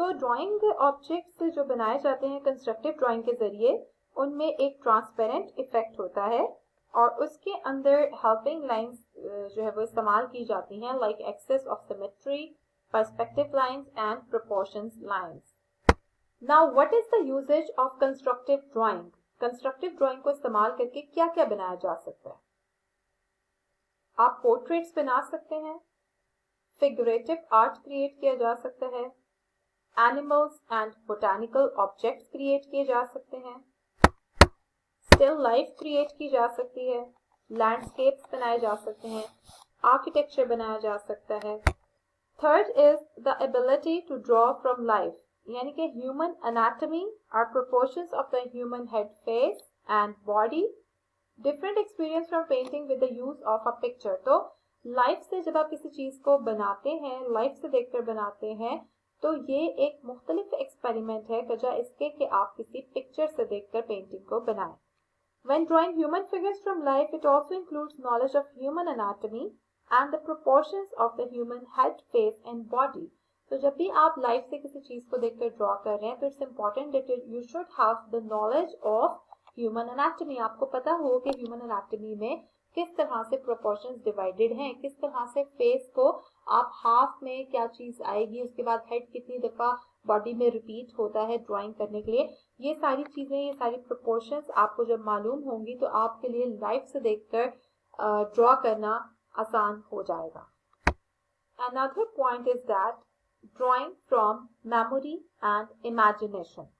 सो drawing objects जो बनाए जाते हैं कंस्ट्रक्टिव ड्राइंग के ज़रिए, उनमें एक ट्रांसपेरेंट इफेक्ट होता है और उसके अंदर हेल्पिंग लाइंस जो है वो इस्तेमाल की जाती हैं, like axis of symmetry, perspective lines and proportions lines. Now what is the usages of constructive drawing? Constructive drawing को इस्तेमाल करके क्या क्या बनाया जा सकता है? आप पोर्ट्रेट्स बना सकते हैं, फिगरेटिव आर्ट क्रिएट किया जा सकता है, animals and botanical objects create किए जा सकते हैं, स्टिल लाइफ क्रिएट की जा सकती है, लैंडस्केप्स बनाए जा सकते हैं, आर्किटेक्चर बनाया जा सकता है. Third is the ability to draw from life, यानी कि ह्यूमन एनाटॉमी और proportions of the human head, face and body. Different experience from painting with the use of a picture. तो लाइफ से जब आप किसी चीज को बनाते हैं, लाइफ से देखकर बनाते हैं, तो ये एक मुख्तलिफ एक्सपेरिमेंट है बजाय इसके कि आप किसी पिक्चर से देखकर पेंटिंग को बनाएं. When drawing human figures from life, it also includes knowledge of human anatomy and the proportions of the human head, face and body. तो जब भी आप लाइफ से किसी चीज को देखकर ड्रॉ कर रहे हैं, तो it's important that you should have the knowledge of human anatomy. आपको पता हो कि ह्यूमन एनाटॉमी में किस तरह से प्रोपोर्शंस डिवाइडेड हैं, किस तरह से फेस को आप हाफ में क्या चीज आएगी, उसके बाद हेड कितनी दफा बॉडी में रिपीट होता है ड्राइंग करने के लिए. ये सारी चीजें, ये सारी प्रोपोर्शंस आपको जब मालूम होंगी तो आपके लिए लाइफ से देखकर ड्रॉ करना आसान हो जाएगा. Another point is that drawing from memory and imagination.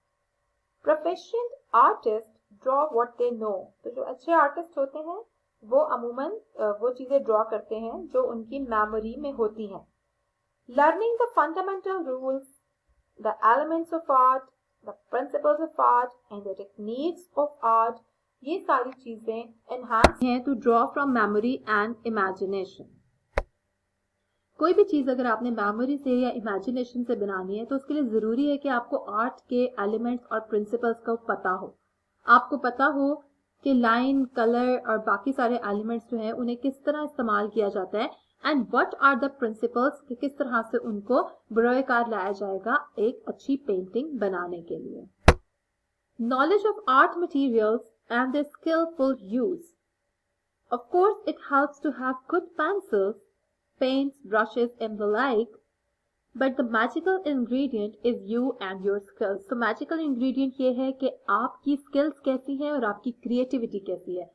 Proficient artists draw what they know. तो जो अच्छे आर्टिस्ट होते हैं वो अमूमन वो चीजें ड्रॉ करते हैं जो उनकी मेमोरी में होती हैं. Learning the fundamental rules, the elements of art, the principles of art and the techniques of art, ये सारी चीजें enhance हैं to draw from memory and imagination. कोई भी चीज अगर आपने मेमोरी से या इमेजिनेशन से बनानी है तो उसके लिए जरूरी है कि आपको आर्ट के एलिमेंट्स और प्रिंसिपल्स का पता हो. आपको पता हो कि लाइन, कलर और बाकी सारे एलिमेंट्स जो हैं उन्हें किस तरह इस्तेमाल किया जाता है and what are the principles, कि किस तरह से उनको बरोएकार लाया जाएगा एक अच्छी पेंटिंग बनाने के लिए. Knowledge of art materials and their skillful use. Of course it helps to have good pencils, paints, brushes and the like, but the magical ingredient is you and your skills. So magical ingredient ये है कि आपकी skills कैसी है और आपकी creativity कैसी है.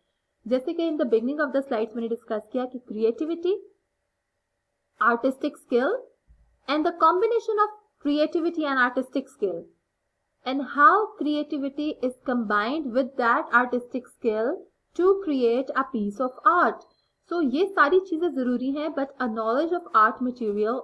जैसे कि in the beginning of the slides मैंने discuss किया कि creativity, artistic skill and the combination of creativity and artistic skill and how creativity is combined with that artistic skill to create a piece of art. So ये सारी चीजें जरूरी हैं, but a knowledge of art material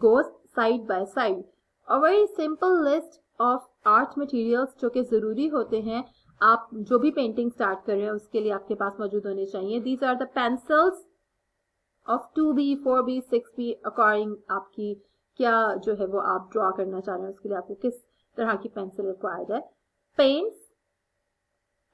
goes side by side. A very simple list of art materials जो कि जरूरी होते हैं आप जो भी पेंटिंग स्टार्ट कर रहे हैं उसके लिए आपके पास मौजूद होने चाहिए. These are the pencils of 2B, 4B, 6B according आपकी क्या जो है वो आप ड्रॉ करना चाह रहे हैं उसके लिए आपको किस तरह की पेंसिल रिक्वायर्ड है. पेंट्स,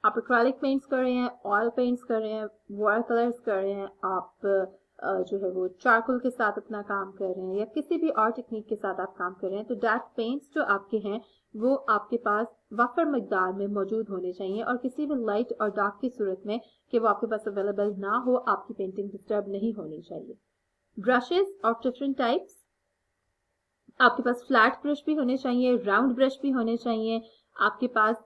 आप एक्रेलिक पेंट्स कर रहे हैं, ऑयल पेंट्स कर रहे हैं, वाटर कलर्स कर रहे हैं, आप जो है वो चारकोल के साथ अपना काम कर रहे हैं या किसी भी और टेक्निक के साथ आप काम कर रहे हैं, तो दैट पेंट्स जो आपके हैं वो आपके पास वफर मकदार में मौजूद होने चाहिए और किसी भी लाइट और डार्क की सूरत में कि वो आपके पास अवेलेबल ना हो, आपकी पेंटिंग डिस्टर्ब नहीं होनी चाहिए. ब्रशेस ऑफ डिफरेंट टाइप्स, आपके पास फ्लैट ब्रश भी होने चाहिए, राउंड ब्रश भी होने चाहिए, आपके पास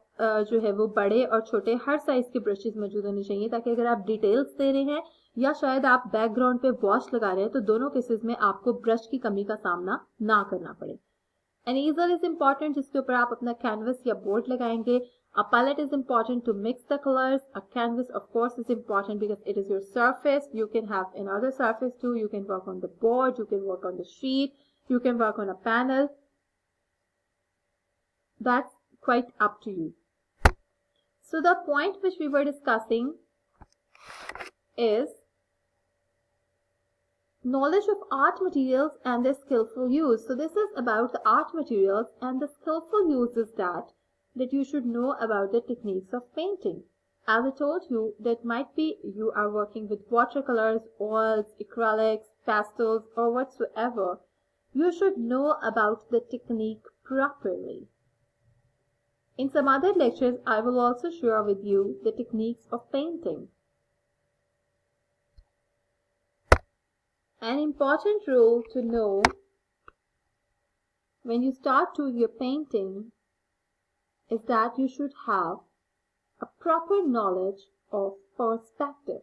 जो है वो बड़े और छोटे हर साइज के ब्रशेस मौजूद होने चाहिए ताकि अगर आप डिटेल्स दे रहे हैं या शायद आप बैकग्राउंड पे वॉश लगा रहे हैं तो दोनों केसेस में आपको ब्रश की कमी का सामना ना करना पड़े. एन ईजल इज इम्पॉर्टेंट जिसके ऊपर आप अपना कैनवस या बोर्ड लगाएंगे. A palette is important to mix the colors. A canvas of course is important because it is your surface. You can have another surface too. You can work on the board, you can work on the sheet, you can work on a panel. That's quite up to you. So the point which we were discussing is knowledge of art materials and their skillful use. So this is about the art materials and the skillful use is that you should know about the techniques of painting. As I told you, that might be you are working with watercolors, oils, acrylics, pastels or whatsoever. You should know about the technique properly. In some other lectures, I will also share with you the techniques of painting. An important rule to know when you start doing your painting is that you should have a proper knowledge of perspective.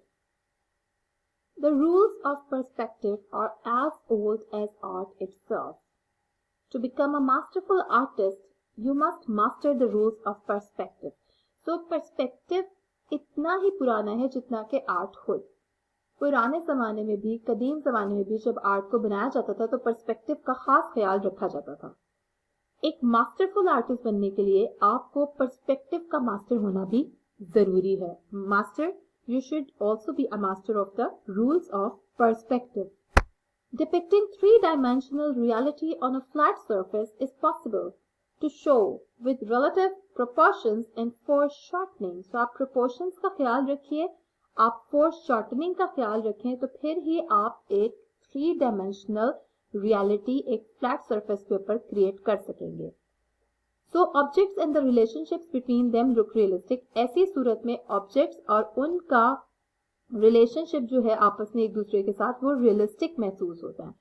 The rules of perspective are as old as art itself. To become a masterful artist, you must master the rules of perspective. So perspective इतना ही पुराना है जितना कि art खुद. पुराने ज़माने में भी, कदीम ज़माने में भी जब आर्ट को बनाया जाता था तो पर्सपेक्टिव का खास ख्याल रखा जाता था. एक मास्टरफुल आर्टिस्ट बनने के लिए आपको पर्सपेक्टिव का मास्टर होना भी जरूरी है. Master, you should also be a master of the rules of perspective. Depicting three-dimensional reality on a flat surface is possible to show with relative proportions and foreshortening. So आप proportions का ख्याल रखिए, आप foreshortening का ख्याल रखें, तो फिर ही आप एक three-dimensional reality एक flat surface के ऊपर create कर सकेंगे. So objects and the relationships between them look realistic. ऐसी सूरत में objects और उनका relationship जो है आपस में एक दूसरे के साथ वो realistic महसूस होता है.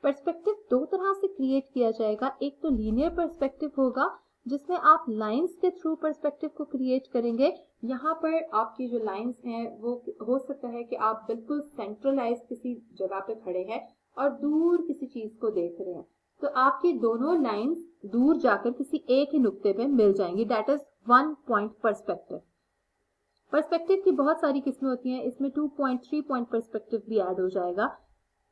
Perspective दो तरह से create किया जाएगा. एक तो linear perspective होगा जिसमें आप lines के through perspective को create करेंगे. यहाँ पर आपकी जो lines हैं वो हो सकता है कि आप बिल्कुल centralized किसी जगह पे खड़े हैं और दूर किसी चीज को देख रहे हैं, तो आपकी दोनों लाइंस दूर जाकर किसी एक ही नुक्ते पे मिल जाएंगी. That is one point perspective. Perspective की बहुत सारी किस्में होती हैं, इसमें 2 पॉइंट 3 पॉइंट पर्सपेक्टिव भी ऐड हो जाएगा.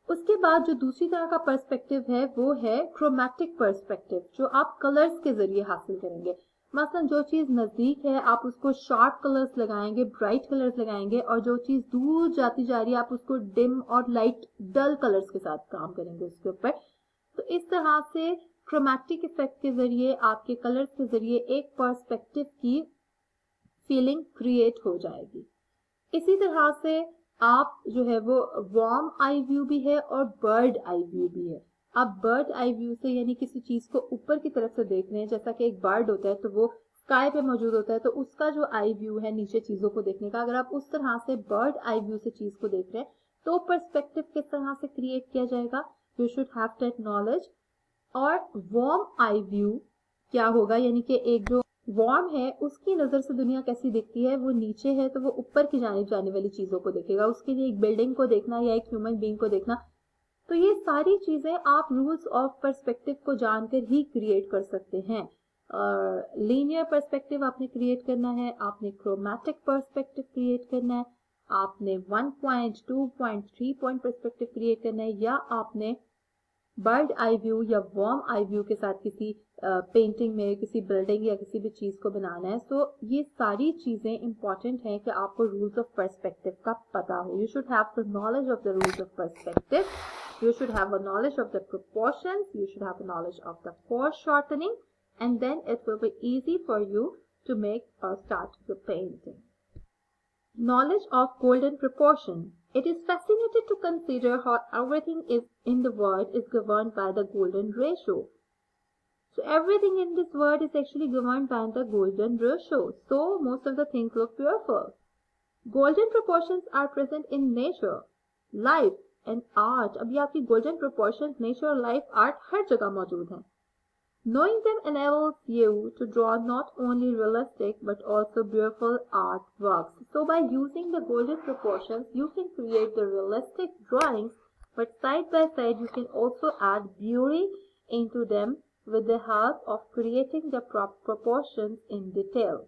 उसके बाद जो दूसरी तरह का पर्सपेक्टिव है वो है क्रोमैटिक पर्सपेक्टिव, जो आप कलर्स के जरिए हासिल करेंगे. मसलन जो चीज नजदीक है आप उसको शार्प कलर्स लगाएंगे, ब्राइट कलर्स लगाएंगे, और जो चीज दूर जाती जा रही है आप उसको डिम और लाइट डल कलर्स के साथ काम करेंगे उसके ऊपर. तो इस तरह से क्रोमैटिक इफेक्ट के जरिए, आपके कलर्स के जरिए एक पर्सपेक्टिव की फीलिंग क्रिएट हो जाएगी. इसी तरह से आप जो है वो वार्म आई व्यू भी है और बर्ड आई व्यू भी है. आप बर्ड आई व्यू से यानी किसी चीज को ऊपर की तरफ से देख रहे हैं, जैसा कि एक बर्ड होता है तो वो स्काई पे मौजूद होता है, तो उसका जो आई व्यू है नीचे चीजों को देखने का, अगर आप उस तरह से बर्ड आई व्यू से चीज को देख रहे हैं तो पर्सपेक्टिव किस तरह से क्रिएट किया जाएगा. You should have that knowledge. और वार्म आई व्यू क्या होगा, यानी कि एक जो वार्म है उसकी नजर से दुनिया कैसी दिखती है, वो नीचे है तो वो ऊपर की जानिब जाने वाली चीजों को देखेगा. उसके लिए एक बिल्डिंग को देखना या एक ह्यूमन बीइंग को देखना, तो ये सारी चीजें आप रूल्स ऑफ पर्सपेक्टिव को जानकर ही क्रिएट कर सकते हैं. लीनियर पर्सपेक्टिव आपने क्रिएट करना है, आपने क्रोमैटिक पर्सपेक्टिव क्रिएट करना है, आपने 1 point 2 point 3 point perspective create करना है, या आपने बर्ड आई व्यू या वार्म आई व्यू के साथ किसी पेंटिंग में किसी बिल्डिंग या किसी भी चीज को बनाना है. सो ये सारी चीजें इंपॉर्टेंट हैं कि आपको रूल्स ऑफ पर्सपेक्टिव का पता हो. You should have the knowledge of the rules of perspective. You should have a knowledge of the proportions, you should have a knowledge of the foreshortening, and then it will be easy for you to make or start your painting. Knowledge of golden proportion. It is fascinating to consider how everything is in the world is governed by the golden ratio. So everything in this world is actually governed by the golden ratio. So most of the things look beautiful. Golden proportions are present in nature, life, and art. अभी आपकी golden proportions, nature, life, art हर जगह मौजूद हैं. Knowing them enables you to draw not only realistic but also beautiful artworks. So by using the golden proportions, you can create the realistic drawings, but side by side you can also add beauty into them with the help of creating the proportions in detail.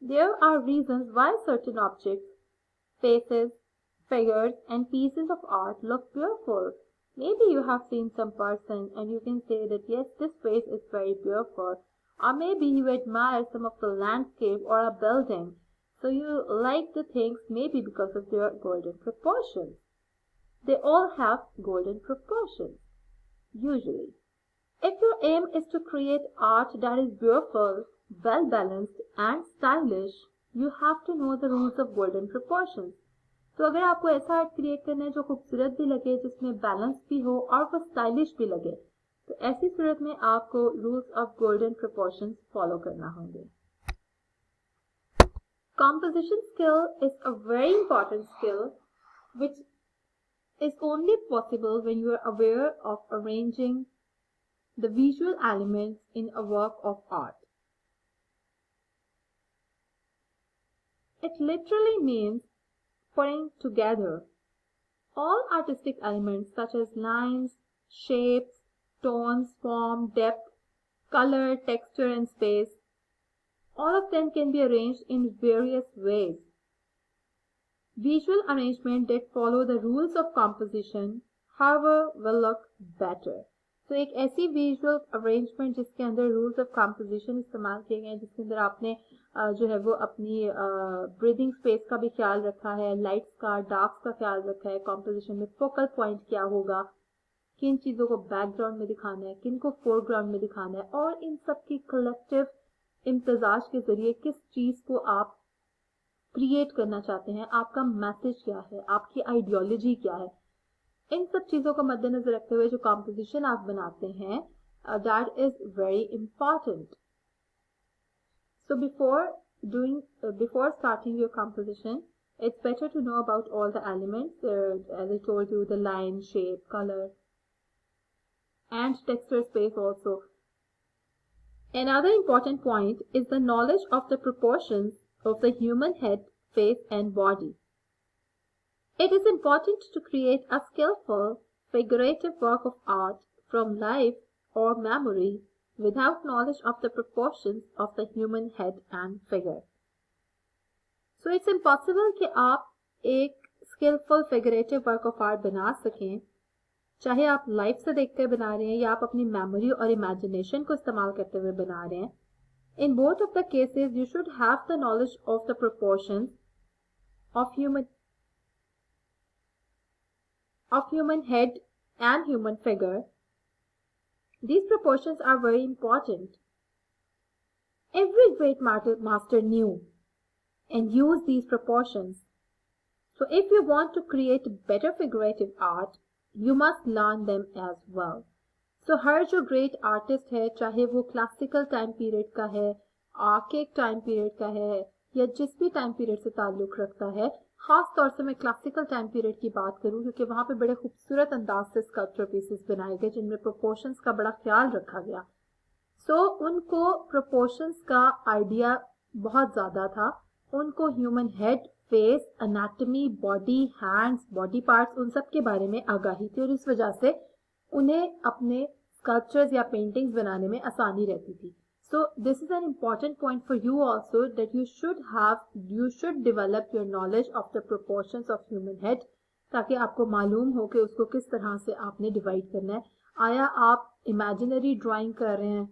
There are reasons why certain objects, faces, figures, and pieces of art look beautiful. Maybe you have seen some person and you can say that yes, this face is very beautiful. Or maybe you admire some of the landscape or a building. So you like the things maybe because of their golden proportions. They all have golden proportions, usually. If your aim is to create art that is beautiful, well balanced and stylish, you have to know the rules of golden proportions. तो अगर आपको ऐसा art create करना है जो खूबसूरत भी लगे, जिसमें बैलेंस भी हो और वो स्टाइलिश भी लगे, तो ऐसी सूरत में आपको rules of golden proportions follow करना होंगे। Composition skill is a very important skill which is only possible when you are aware of arranging the visual elements in a work of art. It literally means putting together all artistic elements such as lines, shapes, tones, form, depth, color, texture, and space. All of them can be arranged in various ways. Visual arrangement that follow the rules of composition, however, will look better. तो एक ऐसी visual arrangement जिसके अंदर rules of composition इस्तेमाल किए गए हैं, जिसके अंदर आपने जो है वो अपनी ब्रीदिंग स्पेस का भी ख्याल रखा है, लाइट्स का, डार्क्स का ख्याल रखा है, कंपोजिशन में फोकल पॉइंट क्या होगा, किन चीज़ों को बैकग्राउंड में दिखाना है, किन को फोरग्राउंड में दिखाना है, और इन सब की कलेक्टिव इम्तजाज के जरिए किस चीज़ को आप क्रिएट करना चाहते हैं, आपका मैसेज क्या है, आपकी आइडियोलॉजी क्या है, इन सब चीज़ों को मद्देनजर रखते हुए जो कंपोजिशन आप बनाते हैं, that is very important. So before starting your composition, it's better to know about all the elements, as I told you, the line, shape, color, and texture space also. Another important point is the knowledge of the proportions of the human head, face, and body. It is important to create a skillful, figurative work of art from life or memory without knowledge of the proportions of the human head and figure. So it's impossible कि आप एक skillful figurative work of art बना सकें, चाहे आप life से देखकर बना रहे हैं या आप अपनी मेमोरी और इमेजिनेशन को इस्तेमाल करते हुए बना रहे हैं. In both of the cases, you should have the knowledge of the proportions of human head and human figure. These proportions are very important. Every great master knew and used these proportions. So if you want to create better figurative art, you must learn them as well. So हर जो great artist है, चाहे वो classical time period का है, archaic time period का है, या जिस भी टाइम पीरियड से ताल्लुक रखता है, खास तौर से मैं क्लासिकल टाइम पीरियड की बात करूं क्योंकि वहां पे बड़े खूबसूरत अंदाज से स्कल्पचर पीसेस बनाए गए जिनमें प्रोपोर्शंस का बड़ा ख्याल रखा गया. सो उनको प्रोपोर्शंस का आइडिया बहुत ज़्यादा था. उनको human head, face, anatomy, body, hands, body parts, उन सब के बारे में आगाही थी और इस वजह से उन्हें अपने स्कल्पचर्स या पेंटिंग्स बनाने में आसानी रहती थी. So this is an important point for you also, that you should develop your knowledge of the proportions of human head, ताकि आपको मालूम हो कि उसको किस तरह से आपने डिवाइड करना है. आया आप इमेजिनरी ड्राइंग कर रहे हैं,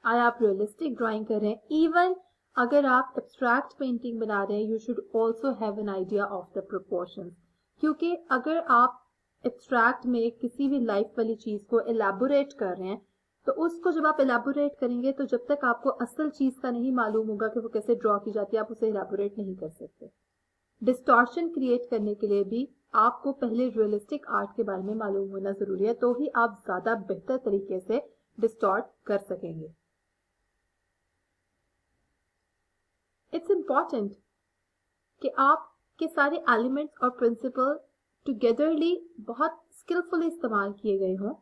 आया आप रियलिस्टिक ड्राइंग कर रहे हैं, इवन अगर आप एब्स्ट्रैक्ट पेंटिंग बना रहे हैं, you should also have an idea of the proportions. क्योंकि अगर आप एब्स्ट्रैक्ट में किसी भी लाइफ वाली चीज़ को एलैबोरेट कर रहे हैं, तो उसको जब आप एलैबोरेट करेंगे तो जब तक आपको असल चीज़ का नहीं मालूम होगा कि वो कैसे ड्रॉ की जाती है, आप उसे एलैबोरेट नहीं कर सकते. डिस्टॉर्शन क्रिएट करने के लिए भी आपको पहले रियलिस्टिक आर्ट के बारे में मालूम होना ज़रूरी है, तो ही आप ज़्यादा बेहतर तरीके से डिस्टॉर्ट कर सकेंगे. इट्स इम्पॉर्टेंट कि आपके सारे एलिमेंट्स और प्रिंसिपल टुगेदरली बहुत स्किलफुली इस्तेमाल किए गए हों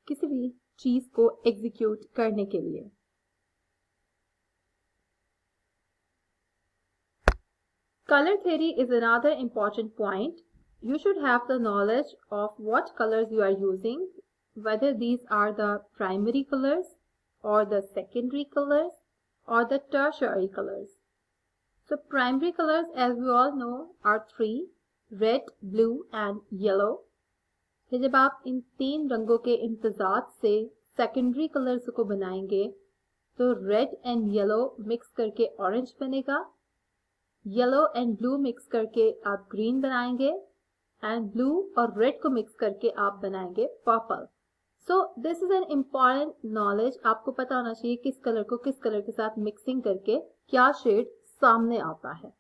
किसी भी चीज को एग्जीक्यूट करने के लिए. Color theory is another important point. You should have the knowledge of what colors you are using, whether these are the primary colors or the secondary colors or the tertiary colors. So primary colors, as we all know, are three: red, blue and yellow. फिर जब आप इन तीन रंगों के इम्तजाज से secondary colours को बनाएंगे तो रेड एंड येलो मिक्स करके ऑरेंज बनेगा, येलो एंड ब्लू मिक्स करके आप ग्रीन बनाएंगे, एंड ब्लू और रेड को मिक्स करके आप बनाएंगे purple. So this is an important knowledge. आपको पता होना चाहिए किस कलर को किस कलर के साथ मिक्सिंग करके क्या शेड सामने आता है.